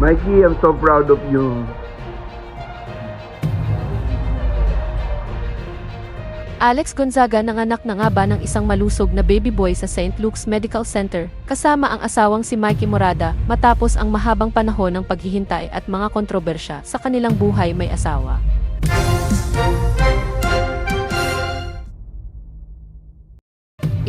Mikey, I'm so proud of you. Alex Gonzaga nanganak na nga ba ng isang malusog na baby boy sa St. Luke's Medical Center, kasama ang asawang si Mikey Morada, matapos ang mahabang panahon ng paghihintay at mga kontrobersya sa kanilang buhay may asawa.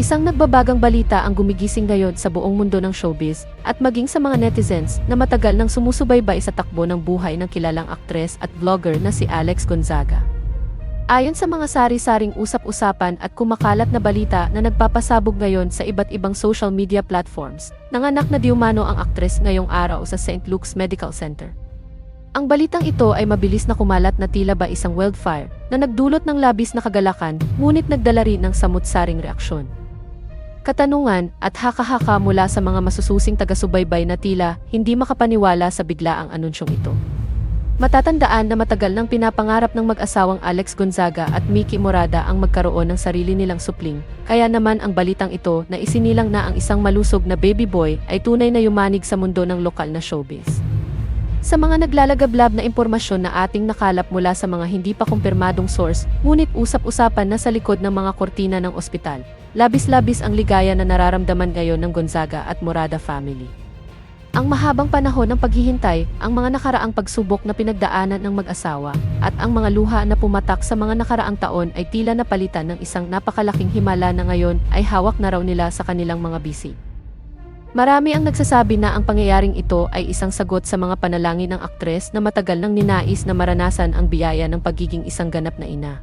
Isang nagbabagang balita ang gumigising ngayon sa buong mundo ng showbiz at maging sa mga netizens na matagal nang sumusubaybay sa takbo ng buhay ng kilalang aktres at vlogger na si Alex Gonzaga. Ayon sa mga sari-saring usap-usapan at kumakalat na balita na nagpapasabog ngayon sa iba't ibang social media platforms, nanganak na diumano ang aktres ngayong araw sa St. Luke's Medical Center. Ang balitang ito ay mabilis na kumalat na tila ba isang wildfire na nagdulot ng labis na kagalakan, ngunit nagdala rin ng samut-saring reaksyon. Katanungan at haka-haka mula sa mga masususing taga-subaybay na tila hindi makapaniwala sa biglaang anunsyong ito. Matatandaan na matagal nang pinapangarap ng mag-asawang Alex Gonzaga at Mikey Morada ang magkaroon ng sarili nilang supling, kaya naman ang balitang ito na isinilang na ang isang malusog na baby boy ay tunay na yumanig sa mundo ng lokal na showbiz. Sa mga naglalagablab na impormasyon na ating nakalap mula sa mga hindi pa kumpirmadong source, ngunit usap-usapan na sa likod ng mga kortina ng ospital, labis-labis ang ligaya na nararamdaman ngayon ng Gonzaga at Morada family. Ang mahabang panahon ng paghihintay, ang mga nakaraang pagsubok na pinagdaanan ng mag-asawa, at ang mga luha na pumatak sa mga nakaraang taon ay tila napalitan ng isang napakalaking himala na ngayon ay hawak na raw nila sa kanilang mga bisig. Marami ang nagsasabi na ang pangyayaring ito ay isang sagot sa mga panalangin ng aktres na matagal nang ninais na maranasan ang biyaya ng pagiging isang ganap na ina.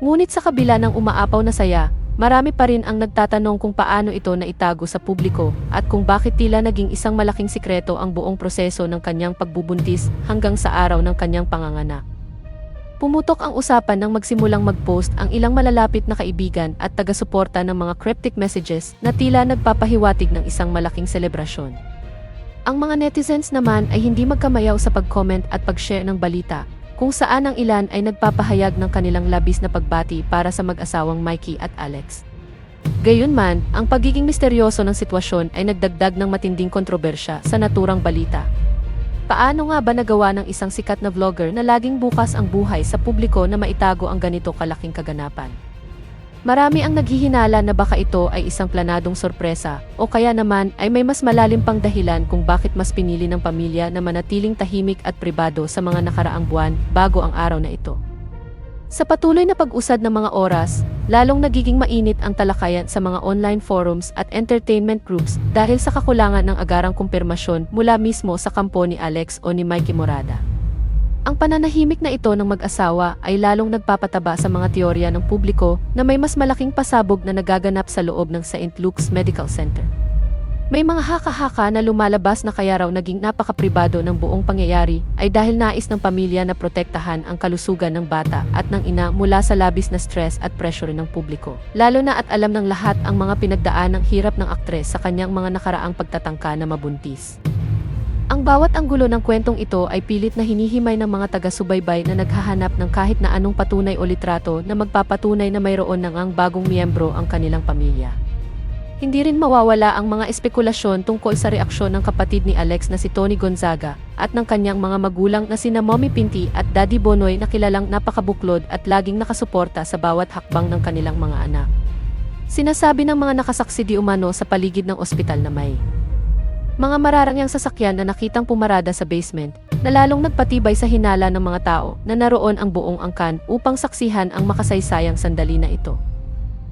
Ngunit sa kabila ng umaapaw na saya, marami pa rin ang nagtatanong kung paano ito naitago sa publiko at kung bakit tila naging isang malaking sikreto ang buong proseso ng kanyang pagbubuntis hanggang sa araw ng kanyang panganganak. Pumutok ang usapan nang magsimulang mag-post ang ilang malalapit na kaibigan at taga-suporta ng mga cryptic messages na tila nagpapahiwatig ng isang malaking selebrasyon. Ang mga netizens naman ay hindi magkamayaw sa pag-comment at pag-share ng balita, kung saan ang ilan ay nagpapahayag ng kanilang labis na pagbati para sa mag-asawang Mikey at Alex. Gayunman, ang pagiging misteryoso ng sitwasyon ay nagdagdag ng matinding kontrobersya sa naturang balita. Paano nga ba nagawa ng isang sikat na vlogger na laging bukas ang buhay sa publiko na maitago ang ganito kalaking kaganapan? Marami ang naghihinala na baka ito ay isang planadong sorpresa o kaya naman ay may mas malalim pang dahilan kung bakit mas pinili ng pamilya na manatiling tahimik at pribado sa mga nakaraang buwan bago ang araw na ito. Sa patuloy na pag-usad ng mga oras, lalong nagiging mainit ang talakayan sa mga online forums at entertainment groups dahil sa kakulangan ng agarang kumpirmasyon mula mismo sa kampo ni Alex o ni Mikey Morada. Ang pananahimik na ito ng mag-asawa ay lalong nagpapataba sa mga teorya ng publiko na may mas malaking pasabog na nagaganap sa loob ng St. Luke's Medical Center. May mga haka-haka na lumalabas na kaya raw naging napakapribado ng buong pangyayari ay dahil nais ng pamilya na protektahan ang kalusugan ng bata at ng ina mula sa labis na stress at pressure ng publiko. Lalo na at alam ng lahat ang mga pinagdaan ng hirap ng aktres sa kanyang mga nakaraang pagtatangka na mabuntis. Ang bawat anggulo ng kwentong ito ay pilit na hinihimay ng mga taga-subaybay na naghahanap ng kahit na anong patunay o litrato na magpapatunay na mayroon nang ang bagong miyembro ang kanilang pamilya. Hindi rin mawawala ang mga espekulasyon tungkol sa reaksyon ng kapatid ni Alex na si Tony Gonzaga at ng kanyang mga magulang na sina Mommy Pinti at Daddy Bonoy na kilalang napakabuklod at laging nakasuporta sa bawat hakbang ng kanilang mga anak. Sinasabi ng mga nakasaksi di umano sa paligid ng ospital na may mga mararangyang sasakyan na nakitang pumarada sa basement na lalong nagpatibay sa hinala ng mga tao na naroon ang buong angkan upang saksihan ang makasaysayang sandali na ito.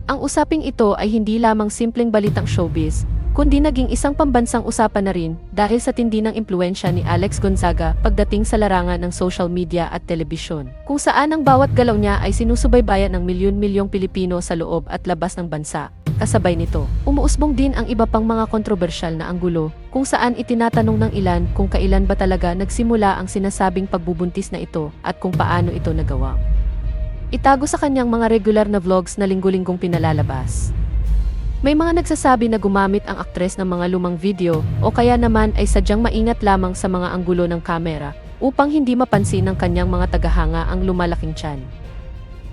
Ang usaping ito ay hindi lamang simpleng balitang showbiz, kundi naging isang pambansang usapan na rin dahil sa tindi ng impluwensya ni Alex Gonzaga pagdating sa larangan ng social media at telebisyon, kung saan ang bawat galaw niya ay sinusubaybayan ng milyon-milyong Pilipino sa loob at labas ng bansa. Kasabay nito, umuusbong din ang iba pang mga kontrobersyal na anggulo, kung saan itinatanong ng ilan kung kailan ba talaga nagsimula ang sinasabing pagbubuntis na ito at kung paano ito nagawa. Itago sa kanyang mga regular na vlogs na linggo-linggong pinalalabas. May mga nagsasabi na gumamit ang aktres ng mga lumang video o kaya naman ay sadyang maingat lamang sa mga anggulo ng kamera upang hindi mapansin ng kanyang mga tagahanga ang lumalaking tiyan.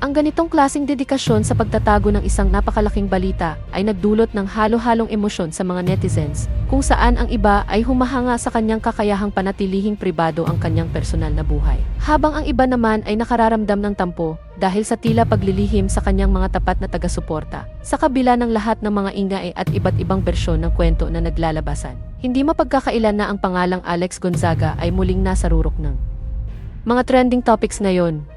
Ang ganitong klaseng dedikasyon sa pagtatago ng isang napakalaking balita ay nagdulot ng halo-halong emosyon sa mga netizens, kung saan ang iba ay humahanga sa kanyang kakayahang panatilihing pribado ang kanyang personal na buhay. Habang ang iba naman ay nakararamdam ng tampo dahil sa tila paglilihim sa kanyang mga tapat na taga-suporta, sa kabila ng lahat ng mga ingay at iba't ibang bersyon ng kwento na naglalabasan. Hindi mapagkakailan na ang pangalang Alex Gonzaga ay muling nasa rurok ng mga trending topics ngayon.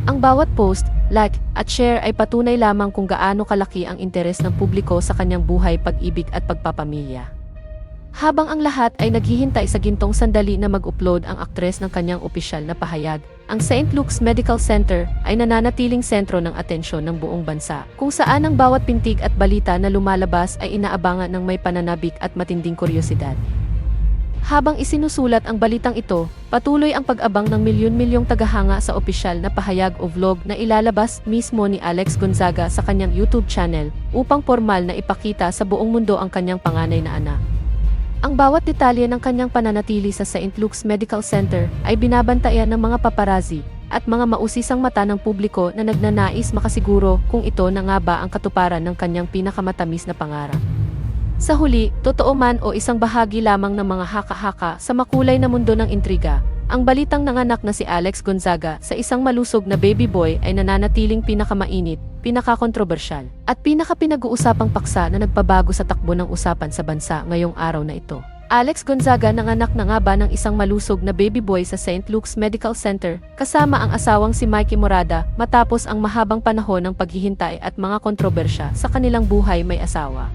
Ang bawat post, like, at share ay patunay lamang kung gaano kalaki ang interes ng publiko sa kanyang buhay, pag-ibig at pagpapamilya. Habang ang lahat ay naghihintay sa gintong sandali na mag-upload ang aktres ng kanyang opisyal na pahayag, ang St. Luke's Medical Center ay nananatiling sentro ng atensyon ng buong bansa, kung saan ang bawat pintig at balita na lumalabas ay inaabangan ng may pananabik at matinding kuryosidad. Habang isinusulat ang balitang ito, patuloy ang pag-abang ng milyon-milyong tagahanga sa opisyal na pahayag o vlog na ilalabas mismo ni Alex Gonzaga sa kanyang YouTube channel upang formal na ipakita sa buong mundo ang kanyang panganay na anak. Ang bawat detalye ng kanyang pananatili sa St. Luke's Medical Center ay binabantayan ng mga paparazzi at mga mausisang mata ng publiko na nagnanais makasiguro kung ito na nga ba ang katuparan ng kanyang pinakamatamis na pangarap. Sa huli, totoo man o isang bahagi lamang ng mga haka-haka sa makulay na mundo ng intriga, ang balitang nanganak na si Alex Gonzaga sa isang malusog na baby boy ay nananatiling pinakamainit, pinakakontrobersyal, at pinakapinag-uusapang paksa na nagpabago sa takbo ng usapan sa bansa ngayong araw na ito. Alex Gonzaga nanganak na nga ba ng isang malusog na baby boy sa St. Luke's Medical Center kasama ang asawang si Mikey Morada matapos ang mahabang panahon ng paghihintay at mga kontrobersya sa kanilang buhay may asawa.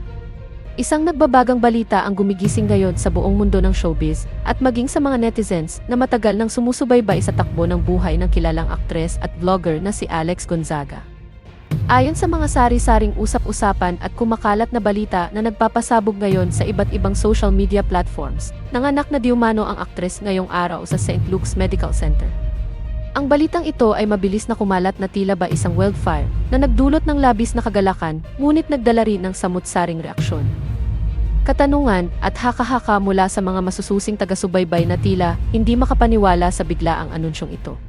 Isang nagbabagang balita ang gumigising ngayon sa buong mundo ng showbiz at maging sa mga netizens na matagal nang sumusubaybay sa takbo ng buhay ng kilalang aktres at vlogger na si Alex Gonzaga. Ayon sa mga sari-saring usap-usapan at kumakalat na balita na nagpapasabog ngayon sa iba't ibang social media platforms, nanganak na diumano ang aktres ngayong araw sa St. Luke's Medical Center. Ang balitang ito ay mabilis na kumalat na tila ba isang wildfire na nagdulot ng labis na kagalakan, ngunit nagdala rin ng samut-saring reaksyon, katanungan at haka-haka mula sa mga masususing taga-subaybay na tila hindi makapaniwala sa biglaang anunsyong ito.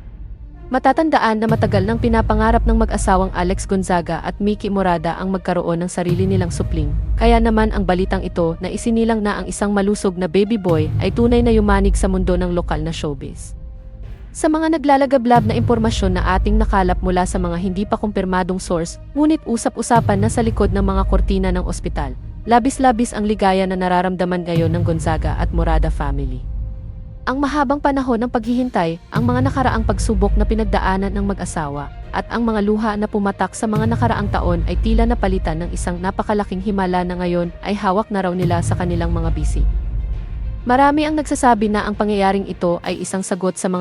Matatandaan na matagal nang pinapangarap ng mag-asawang Alex Gonzaga at Mikey Morada ang magkaroon ng sarili nilang supling, kaya naman ang balitang ito na isinilang na ang isang malusog na baby boy ay tunay na yumanig sa mundo ng lokal na showbiz. Sa mga naglalagablab na impormasyon na ating nakalap mula sa mga hindi pa kumpirmadong source, ngunit usap-usapan na sa likod ng mga kortina ng ospital, labis-labis ang ligaya na nararamdaman ngayon ng Gonzaga at Morada family. Ang mahabang panahon ng paghihintay, ang mga nakaraang pagsubok na pinagdaanan ng mag-asawa, at ang mga luha na pumatak sa mga nakaraang taon ay tila napalitan ng isang napakalaking himala na ngayon ay hawak na raw nila sa kanilang mga bisig. Marami ang nagsasabi na ang pangyayaring ito ay isang sagot sa mga